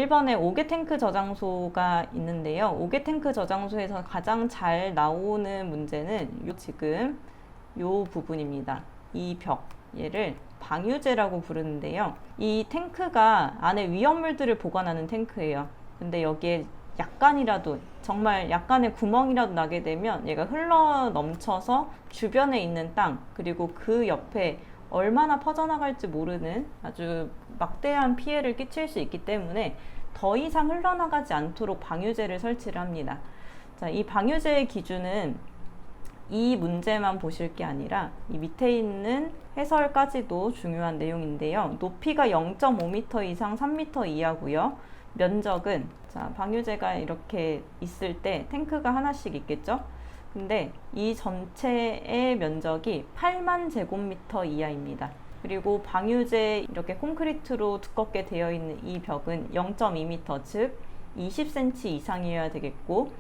1번에 5개 탱크 저장소가 있는데요. 5개 탱크 저장소에서 가장 잘 나오는 문제는 지금 요 부분입니다. 이 벽, 얘를 방유제라고 부르는데요. 이 탱크가 안에 위험물들을 보관하는 탱크예요. 근데 여기에 약간이라도, 정말 약간의 구멍이라도 나게 되면 얘가 흘러 넘쳐서 주변에 있는 땅, 그리고 그 옆에 얼마나 퍼져나갈지 모르는 아주 막대한 피해를 끼칠 수 있기 때문에 더 이상 흘러나가지 않도록 방유제를 설치를 합니다. 자, 이 방유제의 기준은 이 문제만 보실 게 아니라 이 밑에 있는 해설까지도 중요한 내용인데요. 높이가 0.5m 이상 3m 이하고요. 면적은, 자, 방유제가 이렇게 있을 때 탱크가 하나씩 있겠죠? 근데 이 전체의 면적이 8만 제곱미터 이하입니다. 그리고 방유제 이렇게 콘크리트로 두껍게 되어 있는 이 벽은 0.2m, 즉 20cm 이상이어야 되겠고,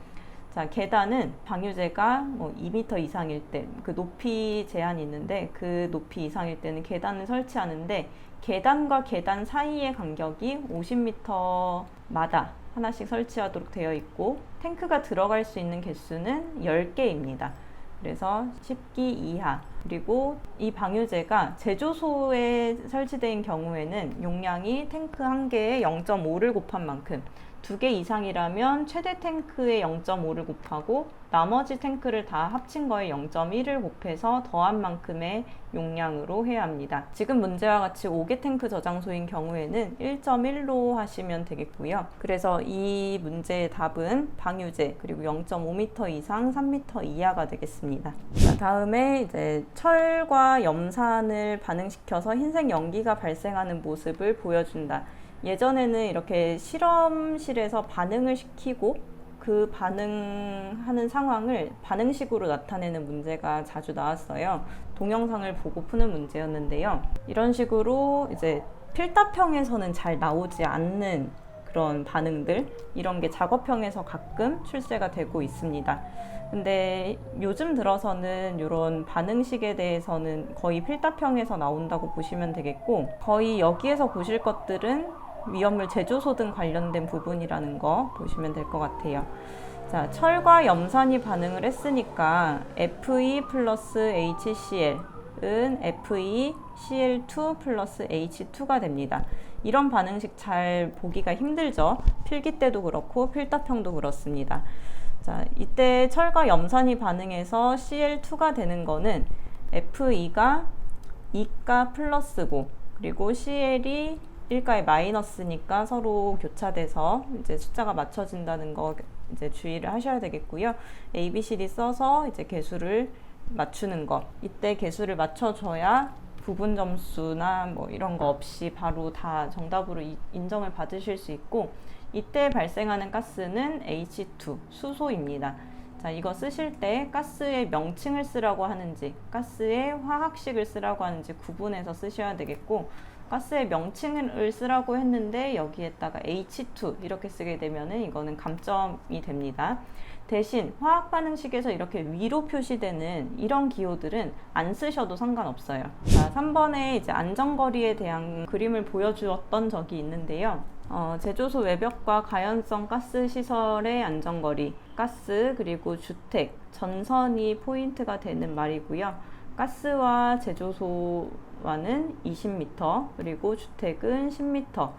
자, 계단은 방유제가 뭐 2m 이상일 때, 그 높이 제한이 있는데 그 높이 이상일 때는 계단을 설치하는데, 계단과 계단 사이의 간격이 50m마다 하나씩 설치하도록 되어 있고, 탱크가 들어갈 수 있는 개수는 10개입니다. 그래서 10기 이하. 그리고 이 방유제가 제조소에 설치된 경우에는 용량이 탱크 한 개에 0.5를 곱한 만큼, 2개 이상이라면 최대 탱크의 0.5를 곱하고 나머지 탱크를 다 합친 거에 0.1을 곱해서 더한 만큼의 용량으로 해야 합니다. 지금 문제와 같이 5개 탱크 저장소인 경우에는 1.1로 하시면 되겠고요. 그래서 이 문제의 답은 방유제, 그리고 0.5m 이상 3m 이하가 되겠습니다. 자, 다음에 이제 철과 염산을 반응시켜서 흰색 연기가 발생하는 모습을 보여준다. 예전에는 이렇게 실험실에서 반응을 시키고 그 반응하는 상황을 반응식으로 나타내는 문제가 자주 나왔어요. 동영상을 보고 푸는 문제였는데요. 이런 식으로 이제 필답형에서는 잘 나오지 않는 그런 반응들, 이런 게 작업형에서 가끔 출제가 되고 있습니다. 근데 요즘 들어서는 이런 반응식에 대해서는 거의 필답형에서 나온다고 보시면 되겠고, 거의 여기에서 보실 것들은 위험물 제조소 등 관련된 부분이라는 거 보시면 될 것 같아요. 자, 철과 염산이 반응을 했으니까 Fe 플러스 HCl은 FeCl2 플러스 H2가 됩니다. 이런 반응식 잘 보기가 힘들죠. 필기 때도 그렇고 필답형도 그렇습니다. 자, 이때 철과 염산이 반응해서 Cl2가 되는 거는 Fe가 2가 플러스고, 그리고 Cl이 1가의 마이너스니까 서로 교차돼서 이제 숫자가 맞춰진다는 거 이제 주의를 하셔야 되겠고요. A, B, C, D 써서 이제 개수를 맞추는 거. 이때 개수를 맞춰줘야 부분 점수나 뭐 이런 거 없이 바로 다 정답으로 인정을 받으실 수 있고, 이때 발생하는 가스는 H2, 수소입니다. 자, 이거 쓰실 때 가스의 명칭을 쓰라고 하는지, 가스의 화학식을 쓰라고 하는지 구분해서 쓰셔야 되겠고, 가스의 명칭을 쓰라고 했는데 여기에다가 H2 이렇게 쓰게 되면은 이거는 감점이 됩니다. 대신 화학 반응식에서 이렇게 위로 표시되는 이런 기호들은 안 쓰셔도 상관없어요. 자, 3번에 이제 안전거리에 대한 그림을 보여주었던 적이 있는데요. 제조소 외벽과 가연성 가스 시설의 안전거리, 가스 그리고 주택, 전선이 포인트가 되는 말이고요. 가스와 제조소와는 20m, 그리고 주택은 10m.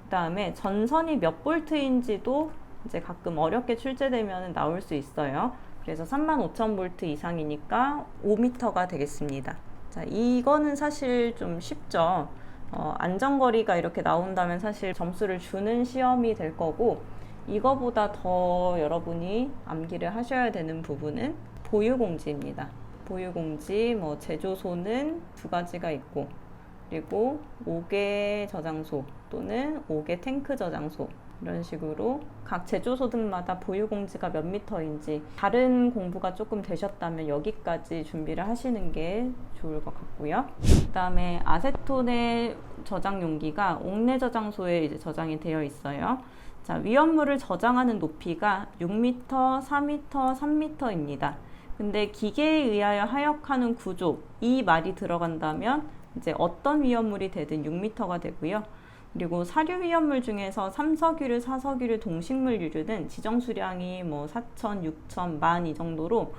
그 다음에 전선이 몇 볼트인지도 이제 가끔 어렵게 출제되면 나올 수 있어요. 그래서 35,000V 이상이니까 5m가 되겠습니다. 자, 이거는 사실 좀 쉽죠. 안전거리가 이렇게 나온다면 사실 점수를 주는 시험이 될 거고, 이거보다 더 여러분이 암기를 하셔야 되는 부분은 보유공지입니다. 보유공지, 뭐 제조소는 2가지가 있고, 그리고 5개 저장소 또는 5개 탱크 저장소, 이런 식으로 각 제조소들마다 보유공지가 몇 미터인지, 다른 공부가 조금 되셨다면 여기까지 준비를 하시는 게 좋을 것 같고요. 그 다음에 아세톤의 저장 용기가 옥내 저장소에 이제 저장이 되어 있어요. 자, 위험물을 저장하는 높이가 6m, 4m, 3m입니다. 근데 기계에 의하여 하역하는 구조, 이 말이 들어간다면 이제 어떤 위험물이 되든 6m가 되고요. 그리고 사료 위험물 중에서 삼석유류, 사석유류, 동식물유류는 지정수량이 뭐 4천, 6천, 10,000 이 정도로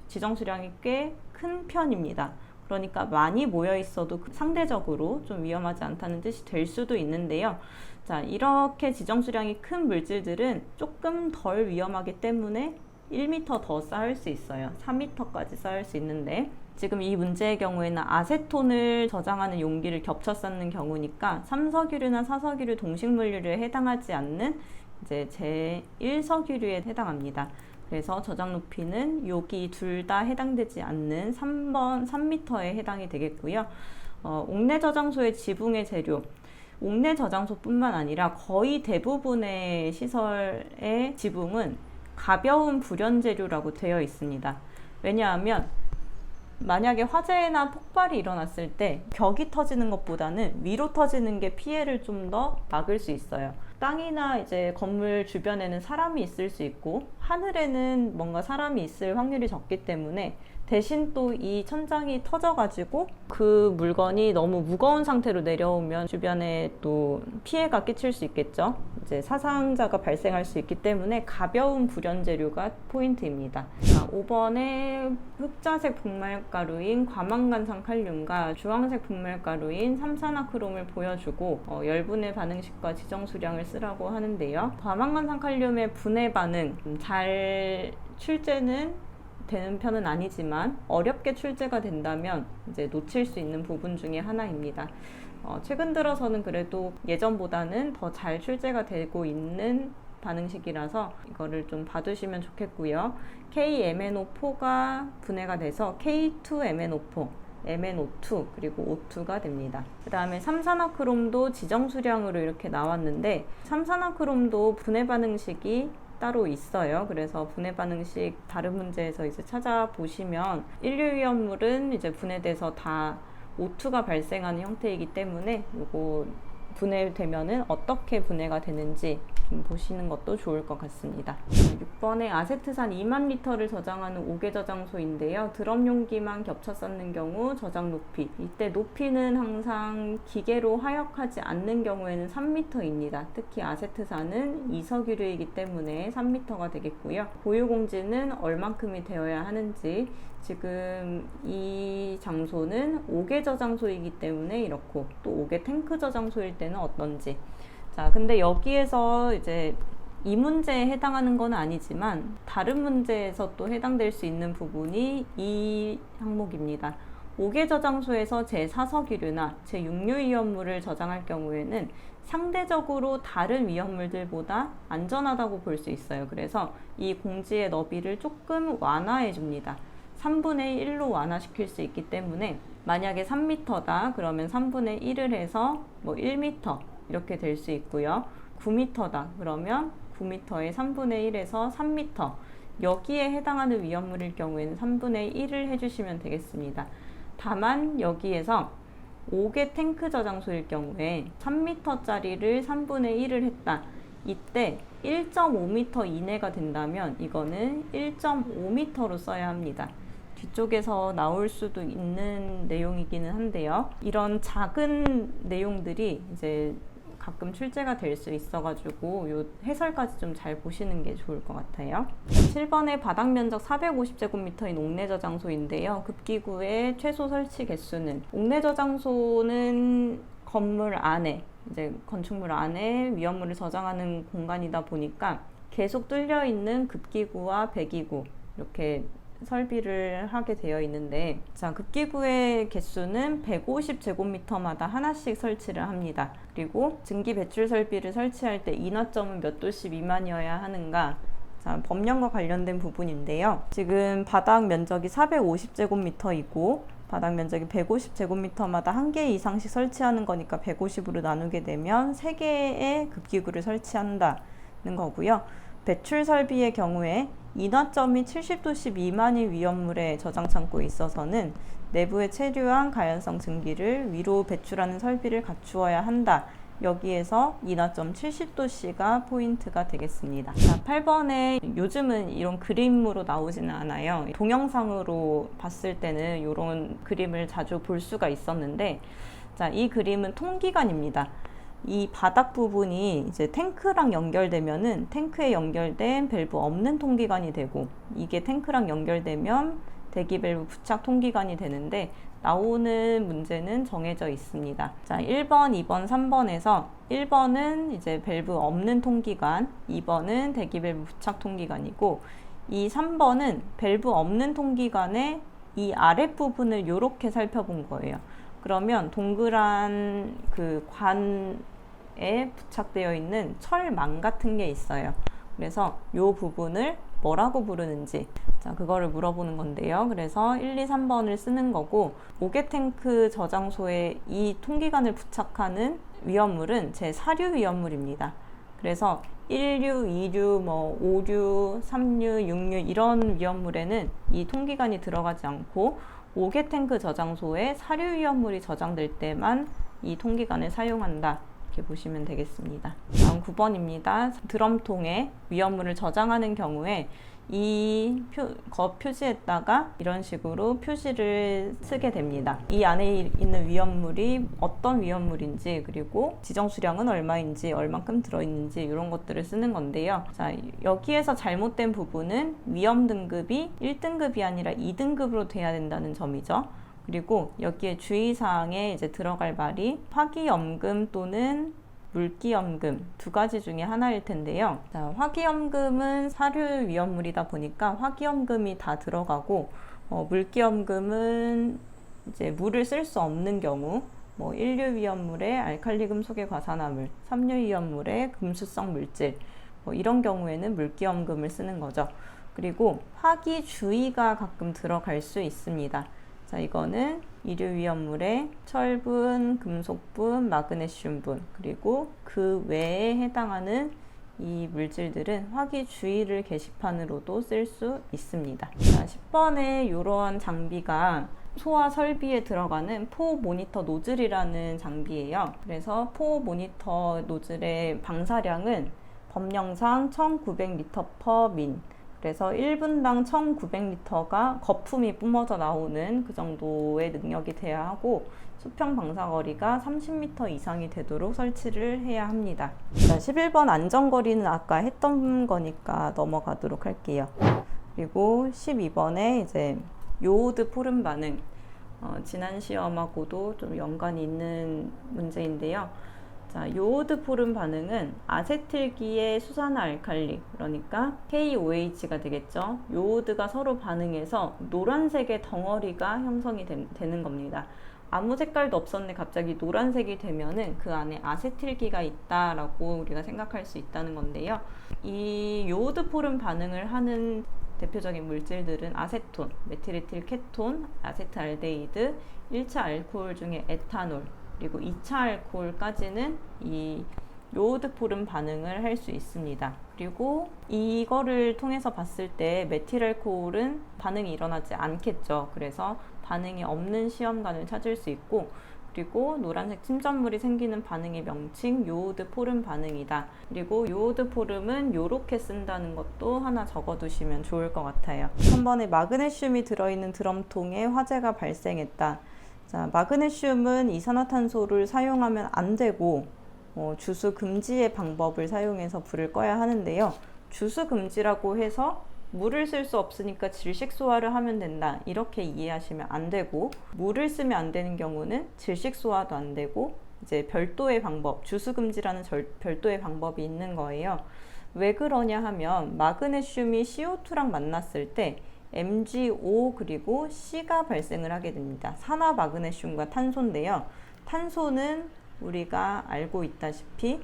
지정수량이 꽤 큰 편입니다. 그러니까 많이 모여 있어도 상대적으로 좀 위험하지 않다는 뜻이 될 수도 있는데요. 자, 이렇게 지정수량이 큰 물질들은 조금 덜 위험하기 때문에 1m 더 쌓을 수 있어요. 3m까지 쌓을 수 있는데, 지금 이 문제의 경우에는 아세톤을 저장하는 용기를 겹쳐 쌓는 경우니까 삼석유류나 사석유류, 동식물유류에 해당하지 않는 이제 제1석유류에 해당합니다. 그래서 저장 높이는 여기 둘 다 해당되지 않는 3m에 해당이 되겠고요. 옥내 저장소의 지붕의 재료, 옥내 저장소뿐만 아니라 거의 대부분의 시설의 지붕은 가벼운 불연 재료라고 되어 있습니다. 왜냐하면 만약에 화재나 폭발이 일어났을 때 벽이 터지는 것보다는 위로 터지는 게 피해를 좀 더 막을 수 있어요. 땅이나 이제 건물 주변에는 사람이 있을 수 있고 하늘에는 뭔가 사람이 있을 확률이 적기 때문에 대신 또 이 천장이 터져가지고 그 물건이 너무 무거운 상태로 내려오면 주변에 또 피해가 끼칠 수 있겠죠. 이제 사상자가 발생할 수 있기 때문에 가벼운 불연 재료가 포인트입니다. 자, 5번에 흑자색 분말가루인 과망간산 칼륨과 주황색 분말가루인 삼산화크롬을 보여주고 열분해 반응식과 지정수량을 쓰라고 하는데요. 과망간산 칼륨의 분해 반응 잘 출제는 되는 편은 아니지만 어렵게 출제가 된다면 이제 놓칠 수 있는 부분 중에 하나입니다. 최근 들어서는 그래도 예전보다는 더 잘 출제가 되고 있는 반응식이라서 이거를 좀 봐두시면 좋겠고요. KMnO4가 분해가 돼서 K2MnO4, MnO2 그리고 O2가 됩니다. 그 다음에 삼산화크롬도 지정수량으로 이렇게 나왔는데 삼산화크롬도 분해 반응식이 따로 있어요. 그래서 분해 반응식 다른 문제에서 이제 찾아보시면 인류위험물은 이제 분해돼서 다 O2가 발생하는 형태이기 때문에 이거 분해되면은 어떻게 분해가 되는지 좀 보시는 것도 좋을 것 같습니다. 6번에 아세트산 2만 리터를 저장하는 5개 저장소인데요. 드럼 용기만 겹쳐 쌓는 경우 저장 높이, 이때 높이는 항상 기계로 하역하지 않는 경우에는 3m입니다. 특히 아세트산은 이석유류이기 때문에 3m가 되겠고요. 보유공지는 얼만큼이 되어야 하는지, 지금 이 장소는 5개 저장소이기 때문에 이렇고 또 5개 탱크 저장소일 때는 어떤지. 자, 근데 여기에서 이제 이 문제에 해당하는 건 아니지만 다른 문제에서 또 해당될 수 있는 부분이 이 항목입니다. 5개 저장소에서 제4석유류나 제6류 위험물을 저장할 경우에는 상대적으로 다른 위험물들보다 안전하다고 볼 수 있어요. 그래서 이 공지의 너비를 조금 완화해 줍니다. 3분의 1로 완화시킬 수 있기 때문에 만약에 3m다 그러면 3분의 1을 해서 뭐 1m 이렇게 될 수 있고요. 9m다 그러면 9m의 3분의 1에서 3m, 여기에 해당하는 위험물일 경우에는 3분의 1을 해주시면 되겠습니다. 다만 여기에서 5개 탱크 저장소일 경우에 3m짜리를 3분의 1을 했다. 이때 1.5m 이내가 된다면 이거는 1.5m로 써야 합니다. 뒤쪽에서 나올 수도 있는 내용이기는 한데요. 이런 작은 내용들이 이제 가끔 출제가 될 수 있어가지고 요 해설까지 좀 잘 보시는 게 좋을 것 같아요. 7번에 바닥 면적 450제곱미터인 옥내 저장소인데요. 급기구의 최소 설치 개수는, 옥내 저장소는 건물 안에, 이제 건축물 안에 위험물을 저장하는 공간이다 보니까 계속 뚫려 있는 급기구와 배기구 이렇게 설비를 하게 되어 있는데, 자, 급기구의 개수는 150제곱미터마다 하나씩 설치를 합니다. 그리고 증기 배출 설비를 설치할 때 인화점은 몇 도씨 미만이어야 하는가? 자, 법령과 관련된 부분인데요. 지금 바닥 면적이 450제곱미터이고 바닥 면적이 150제곱미터마다 1개 이상씩 설치하는 거니까 150으로 나누게 되면 3개의 급기구를 설치한다는 거고요. 배출 설비의 경우에 인화점이 70도씨 미만의 위험물의 저장 창고에 있어서는 내부에 체류한 가연성 증기를 위로 배출하는 설비를 갖추어야 한다. 여기에서 인화점 70도씨가 포인트가 되겠습니다. 자, 8번에 요즘은 이런 그림으로 나오지는 않아요. 동영상으로 봤을 때는 이런 그림을 자주 볼 수가 있었는데, 자, 이 그림은 통기관입니다. 이 바닥 부분이 이제 탱크랑 연결되면은 탱크에 연결된 밸브 없는 통기관이 되고, 이게 탱크랑 연결되면 대기 밸브 부착 통기관이 되는데, 나오는 문제는 정해져 있습니다. 자, 1번, 2번, 3번에서 1번은 이제 밸브 없는 통기관, 2번은 대기 밸브 부착 통기관이고, 이 3번은 밸브 없는 통기관의 이 아랫부분을 이렇게 살펴본 거예요. 그러면 동그란 그 관에 부착되어 있는 철망 같은 게 있어요. 그래서 이 부분을 뭐라고 부르는지, 자, 그거를 물어보는 건데요. 그래서 1, 2, 3번을 쓰는 거고, 오개탱크 저장소에 이 통기관을 부착하는 위험물은 제 사류 위험물입니다. 그래서 1류, 2류, 5류, 3류, 6류 이런 위험물에는 이 통기관이 들어가지 않고, 오개탱크 저장소에 사류 위험물이 저장될 때만 이 통기관을 사용한다. 이렇게 보시면 되겠습니다. 다음 9번입니다. 드럼통에 위험물을 저장하는 경우에 이 겉 표지에다가 이런 식으로 표시를 쓰게 됩니다. 이 안에 있는 위험물이 어떤 위험물인지, 그리고 지정 수량은 얼마인지, 얼만큼 들어있는지 이런 것들을 쓰는 건데요. 자, 여기에서 잘못된 부분은 위험 등급이 1등급이 아니라 2등급으로 돼야 된다는 점이죠. 그리고 여기에 주의사항에 이제 들어갈 말이 화기염금 또는 물기염금 두 가지 중에 하나일 텐데요. 자, 화기염금은 사류 위험물이다 보니까 화기염금이 다 들어가고, 물기염금은 이제 물을 쓸 수 없는 경우, 1류 위험물에 알칼리 금속의 과산화물, 3류 위험물에 금수성 물질, 이런 경우에는 물기염금을 쓰는 거죠. 그리고 화기주의가 가끔 들어갈 수 있습니다. 자, 이거는 이류 위험물에 철분, 금속분, 마그네슘분, 그리고 그 외에 해당하는 이 물질들은 화기주의를 게시판으로도 쓸 수 있습니다. 자, 10번에 이러한 장비가 소화 설비에 들어가는 포 모니터 노즐이라는 장비예요. 그래서 포 모니터 노즐의 방사량은 법령상 1900L/min, 그래서 1분당 1900리터가 거품이 뿜어져 나오는 그 정도의 능력이 돼야 하고, 수평 방사거리가 30m 이상이 되도록 설치를 해야 합니다. 자, 11번 안전거리는 아까 했던 거니까 넘어가도록 할게요. 그리고 12번에 이제 요오드 포름 반응, 지난 시험하고도 좀 연관이 있는 문제인데요. 자, 요오드 포름 반응은 아세틸기의 수산화 알칼리, 그러니까 KOH가 되겠죠. 요오드가 서로 반응해서 노란색의 덩어리가 형성이 되는 겁니다. 아무 색깔도 없었는데 갑자기 노란색이 되면은 그 안에 아세틸기가 있다라고 우리가 생각할 수 있다는 건데요. 이 요오드 포름 반응을 하는 대표적인 물질들은 아세톤, 메틸에틸 케톤, 아세트알데히드, 1차 알코올 중에 에탄올, 그리고 2차 알코올까지는 이 요오드 포름 반응을 할 수 있습니다. 그리고 이거를 통해서 봤을 때 메틸알코올은 반응이 일어나지 않겠죠. 그래서 반응이 없는 시험관을 찾을 수 있고, 그리고 노란색 침전물이 생기는 반응의 명칭 요오드 포름 반응이다. 그리고 요오드 포름은 요렇게 쓴다는 것도 하나 적어두시면 좋을 것 같아요. 3번에 마그네슘이 들어있는 드럼통에 화재가 발생했다. 자, 마그네슘은 이산화탄소를 사용하면 안 되고, 주수 금지의 방법을 사용해서 불을 꺼야 하는데요. 주수 금지라고 해서 물을 쓸 수 없으니까 질식 소화를 하면 된다, 이렇게 이해하시면 안 되고, 물을 쓰면 안 되는 경우는 질식 소화도 안 되고, 이제 별도의 방법, 주수 금지라는 별도의 방법이 있는 거예요. 왜 그러냐 하면 마그네슘이 CO2랑 만났을 때 MgO 그리고 C가 발생을 하게 됩니다. 산화 마그네슘과 탄소인데요. 탄소는 우리가 알고 있다시피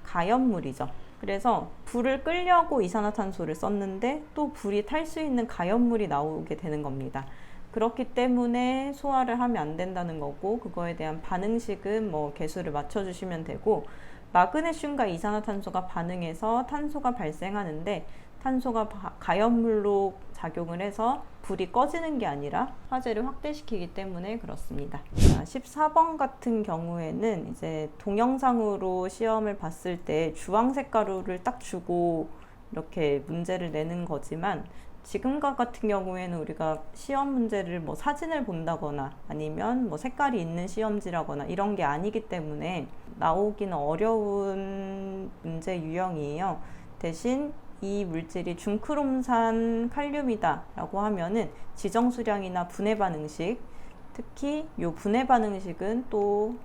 가연물이죠. 그래서 불을 끌려고 이산화탄소를 썼는데 또 불이 탈 수 있는 가연물이 나오게 되는 겁니다. 그렇기 때문에 소화를 하면 안 된다는 거고, 그거에 대한 반응식은 개수를 맞춰주시면 되고, 마그네슘과 이산화탄소가 반응해서 탄소가 발생하는데, 탄소가 가연물로 작용을 해서 불이 꺼지는 게 아니라 화재를 확대시키기 때문에 그렇습니다. 자, 14번 같은 경우에는 이제 동영상으로 시험을 봤을 때 주황색 가루를 딱 주고 이렇게 문제를 내는 거지만, 지금과 같은 경우에는 우리가 시험 문제를 사진을 본다거나 아니면 색깔이 있는 시험지라거나 이런 게 아니기 때문에 나오기는 어려운 문제 유형이에요. 대신 이 물질이 중크롬산 칼륨이다 라고 하면은 지정수량이나 분해 반응식, 특히 이 분해 반응식은 또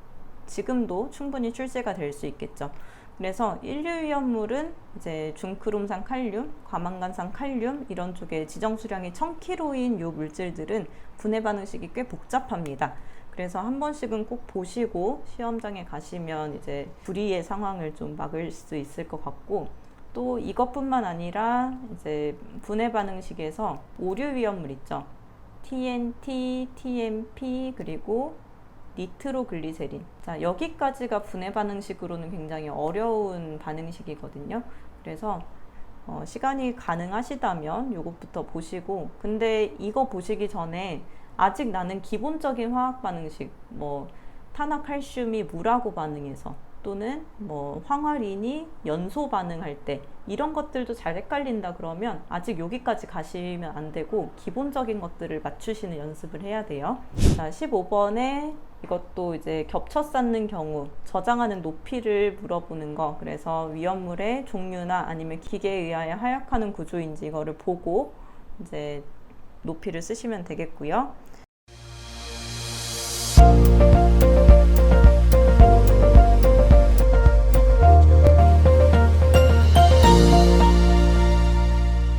지금도 충분히 출제가 될 수 있겠죠. 그래서 인류위험물은 이제 중크롬산 칼륨, 과망간산 칼륨 이런 쪽에 지정수량이 1000kg인 요 물질들은 분해 반응식이 꽤 복잡합니다. 그래서 한 번씩은 꼭 보시고 시험장에 가시면 이제 불이의 상황을 좀 막을 수 있을 것 같고, 또 이것뿐만 아니라 이제 분해 반응식에서 오류 위험물 있죠. TNT, TMP 그리고 니트로글리세린. 자, 여기까지가 분해 반응식으로는 굉장히 어려운 반응식이거든요. 그래서 시간이 가능하시다면 요것부터 보시고, 근데 이거 보시기 전에 아직 나는 기본적인 화학 반응식, 뭐 탄화칼슘이 물하고 반응해서 또는 뭐 황화린이 연소 반응할 때 이런 것들도 잘 헷갈린다 그러면 아직 여기까지 가시면 안 되고 기본적인 것들을 맞추시는 연습을 해야 돼요. 자, 15번에 이것도 이제 겹쳐 쌓는 경우 저장하는 높이를 물어보는 거. 그래서 위험물의 종류나 아니면 기계에 의하여 하약하는 구조인지 이거를 보고 이제 높이를 쓰시면 되겠고요.